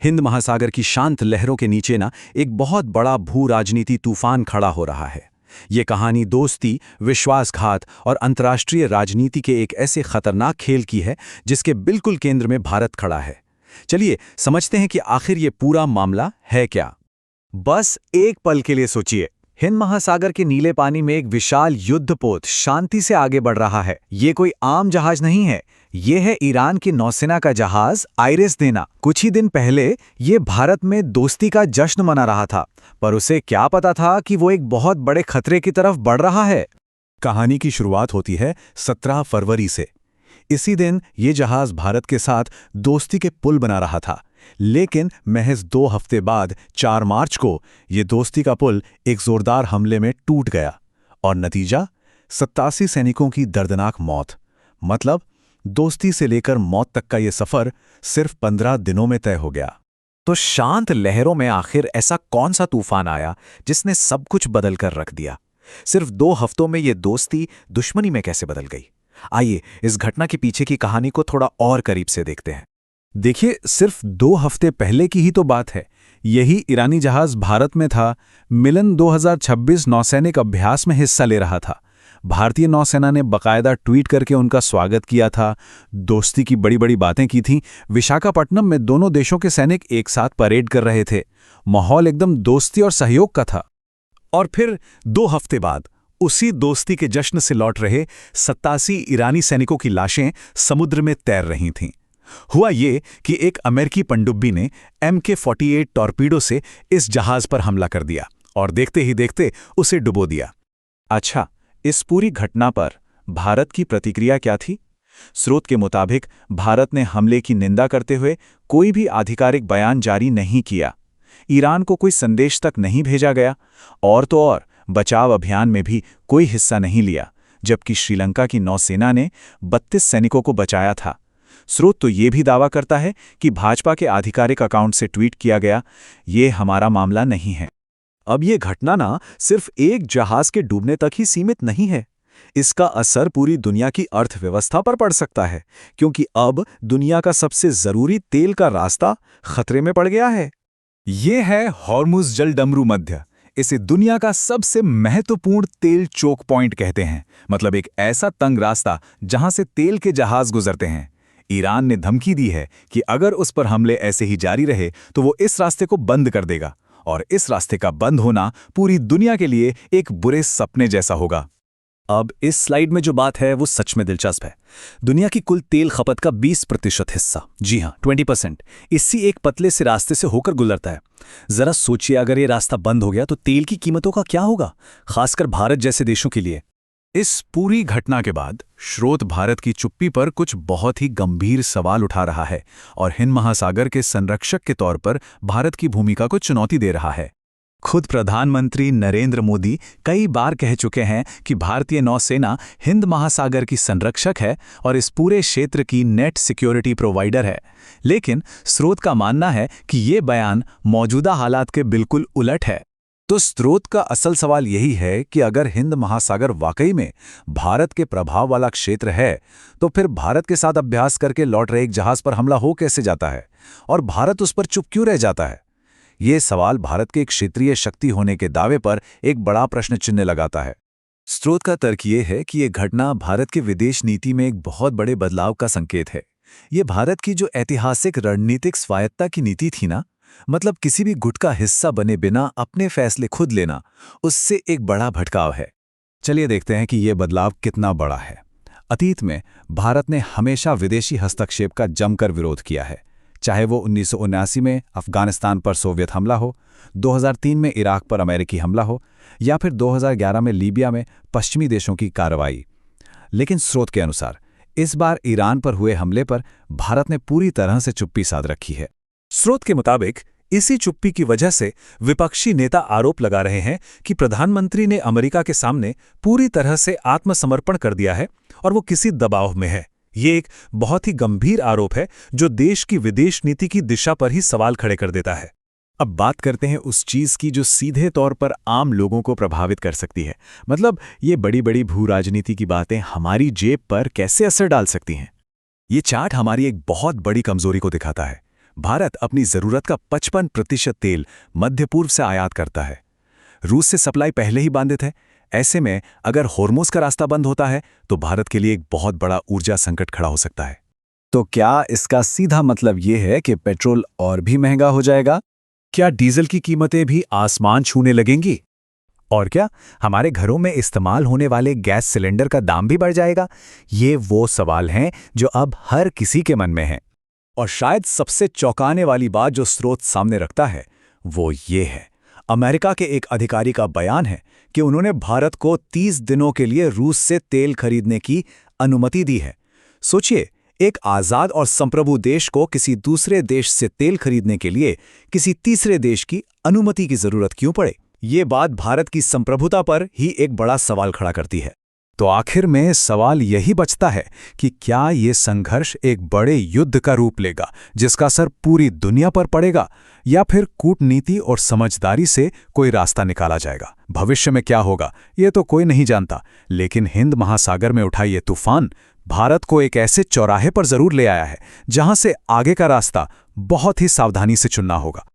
हिंद महासागर की शांत लहरों के नीचे ना एक बहुत बड़ा भू राजनीति तूफान खड़ा हो रहा है। ये कहानी दोस्ती, विश्वासघात और अंतर्राष्ट्रीय राजनीति के एक ऐसे खतरनाक खेल की है जिसके बिल्कुल केंद्र में भारत खड़ा है। चलिए समझते हैं कि आखिर ये पूरा मामला है क्या। बस एक पल के लिए सोचिए, हिंद महासागर के नीले पानी में एक विशाल युद्धपोत शांति से आगे बढ़ रहा है। ये कोई आम जहाज नहीं है, ये है ईरान की नौसेना का जहाज आइरिस देना। कुछ ही दिन पहले ये भारत में दोस्ती का जश्न मना रहा था, पर उसे क्या पता था कि वो एक बहुत बड़े खतरे की तरफ बढ़ रहा है। कहानी की शुरुआत होती है 17 फरवरी से। इसी दिन ये जहाज भारत के साथ दोस्ती के पुल बना रहा था, लेकिन महज 2 हफ्ते बाद 4 मार्च को ये दोस्ती का पुल एक जोरदार हमले में टूट गया और नतीजा 87 सैनिकों की दर्दनाक मौत। मतलब दोस्ती से लेकर मौत तक का ये सफर सिर्फ 15 दिनों में तय हो गया। तो शांत लहरों में आखिर ऐसा कौन सा तूफान आया जिसने सब कुछ बदल कर रख दिया? सिर्फ 2 हफ्तों में ये दोस्ती दुश्मनी में कैसे बदल गई? आइए इस घटना के पीछे की कहानी को थोड़ा और करीब से देखते हैं। देखिए, सिर्फ 2 हफ्ते पहले की ही तो बात है। यही ईरानी जहाज भारत में था। मिलन 2026 नौसैनिक अभ्यास में हिस्सा ले रहा था। भारतीय नौसेना ने बकायदा ट्वीट करके उनका स्वागत किया था, दोस्ती की बड़ी बड़ी बातें की थीं। विशाखापट्टनम में दोनों देशों के सैनिक एक साथ परेड कर रहे थे। माहौल एकदम दोस्ती और सहयोग का था। और फिर 2 हफ्ते बाद उसी दोस्ती के जश्न से लौट रहे 87 ईरानी सैनिकों की लाशें समुद्र में तैर रही थीं। हुआ ये कि एक अमेरिकी पनडुब्बी ने MK-48 टॉर्पीडो से इस जहाज पर हमला कर दिया और देखते ही देखते उसे डुबो दिया। अच्छा, इस पूरी घटना पर भारत की प्रतिक्रिया क्या थी? स्रोत के मुताबिक भारत ने हमले की निंदा करते हुए कोई भी आधिकारिक बयान जारी नहीं किया। ईरान को कोई संदेश तक नहीं भेजा गया और तो और बचाव अभियान में भी कोई हिस्सा नहीं लिया, जबकि श्रीलंका की नौसेना ने 32 सैनिकों को बचाया था। स्रोत तो ये भी दावा करता है कि भाजपा के आधिकारिक अकाउंट से ट्वीट किया गया, ये हमारा मामला नहीं है। अब ये घटना ना सिर्फ एक जहाज के डूबने तक ही सीमित नहीं है, इसका असर पूरी दुनिया की अर्थव्यवस्था पर पड़ सकता है, क्योंकि अब दुनिया का सबसे जरूरी तेल का रास्ता खतरे में पड़ गया है। ये है हॉर्मुज़ जलडमरू मध्य। इसे दुनिया का सबसे महत्वपूर्ण तेल चोक पॉइंट कहते हैं। मतलब एक ऐसा तंग रास्ता जहां से तेल के जहाज गुजरते हैं। ईरान ने धमकी दी है कि अगर उस पर हमले ऐसे ही जारी रहे तो वो इस रास्ते को बंद कर देगा, और इस रास्ते का बंद होना पूरी दुनिया के लिए एक बुरे सपने जैसा होगा। अब इस स्लाइड में जो बात है वो सच में दिलचस्प है। दुनिया की कुल तेल खपत का 20% हिस्सा, जी हाँ 20%, इसी एक पतले से रास्ते से होकर गुजरता है। जरा सोचिए, अगर ये रास्ता बंद हो गया तो तेल की कीमतों का क्या होगा, खासकर भारत जैसे देशों के लिए। इस पूरी घटना के बाद स्रोत भारत की चुप्पी पर कुछ बहुत ही गंभीर सवाल उठा रहा है और हिंद महासागर के संरक्षक के तौर पर भारत की भूमिका को चुनौती दे रहा है। खुद प्रधानमंत्री नरेंद्र मोदी कई बार कह चुके हैं कि भारतीय नौसेना हिंद महासागर की संरक्षक है और इस पूरे क्षेत्र की नेट सिक्योरिटी प्रोवाइडर है। लेकिन स्रोत का मानना है कि ये बयान मौजूदा हालात के बिल्कुल उलट है। तो स्रोत का असल सवाल यही है कि अगर हिंद महासागर वाकई में भारत के प्रभाव वाला क्षेत्र है, तो फिर भारत के साथ अभ्यास करके लौट रहे एक जहाज पर हमला हो कैसे जाता है और भारत उस पर चुप क्यों रह जाता है? ये सवाल भारत के एक क्षेत्रीय शक्ति होने के दावे पर एक बड़ा प्रश्न चिन्ह लगाता है। स्रोत का तर्क ये है कि ये घटना भारत के विदेश नीति में एक बहुत बड़े बदलाव का संकेत है। ये भारत की जो ऐतिहासिक रणनीतिक स्वायत्ता की नीति थी ना, मतलब किसी भी गुट का हिस्सा बने बिना अपने फैसले खुद लेना, उससे एक बड़ा भटकाव है। चलिए देखते हैं कि ये बदलाव कितना बड़ा है। अतीत में भारत ने हमेशा विदेशी हस्तक्षेप का जमकर विरोध किया है, चाहे वो 1979 में अफगानिस्तान पर सोवियत हमला हो, 2003 में इराक पर अमेरिकी हमला हो, या फिर 2011 में लीबिया में पश्चिमी देशों की कार्रवाई। लेकिन स्रोत के अनुसार इस बार ईरान पर हुए हमले पर भारत ने पूरी तरह से चुप्पी साध रखी है। स्रोत के मुताबिक इसी चुप्पी की वजह से विपक्षी नेता आरोप लगा रहे हैं कि प्रधानमंत्री ने अमेरिका के सामने पूरी तरह से आत्मसमर्पण कर दिया है और वो किसी दबाव में है। ये एक बहुत ही गंभीर आरोप है जो देश की विदेश नीति की दिशा पर ही सवाल खड़े कर देता है। अब बात करते हैं उस चीज़ की जो सीधे तौर पर आम लोगों को प्रभावित कर सकती है। मतलब ये बड़ी बड़ी भू राजनीति की बातें हमारी जेब पर कैसे असर डाल सकती हैं। ये चार्ट हमारी एक बहुत बड़ी कमजोरी को दिखाता है। भारत अपनी जरूरत का 55% तेल मध्य पूर्व से आयात करता है। रूस से सप्लाई पहले ही बाधित है। ऐसे में अगर होर्मुज का रास्ता बंद होता है तो भारत के लिए एक बहुत बड़ा ऊर्जा संकट खड़ा हो सकता है। तो क्या इसका सीधा मतलब ये है कि पेट्रोल और भी महंगा हो जाएगा? क्या डीजल की कीमतें भी आसमान छूने लगेंगी? और क्या हमारे घरों में इस्तेमाल होने वाले गैस सिलेंडर का दाम भी बढ़ जाएगा? ये वो सवाल हैं जो अब हर किसी के मन में हैं। और शायद सबसे चौंकाने वाली बात जो स्रोत सामने रखता है वो ये है, अमेरिका के एक अधिकारी का बयान है कि उन्होंने भारत को 30 दिनों के लिए रूस से तेल खरीदने की अनुमति दी है। सोचिए, एक आज़ाद और संप्रभु देश को किसी दूसरे देश से तेल खरीदने के लिए किसी तीसरे देश की अनुमति की जरूरत क्यों पड़े? ये बात भारत की संप्रभुता पर ही एक बड़ा सवाल खड़ा करती है। तो आखिर में सवाल यही बचता है कि क्या ये संघर्ष एक बड़े युद्ध का रूप लेगा जिसका असर पूरी दुनिया पर पड़ेगा, या फिर कूटनीति और समझदारी से कोई रास्ता निकाला जाएगा? भविष्य में क्या होगा ये तो कोई नहीं जानता, लेकिन हिंद महासागर में उठा ये तूफान भारत को एक ऐसे चौराहे पर जरूर ले आया है जहां से आगे का रास्ता बहुत ही सावधानी से चुनना होगा।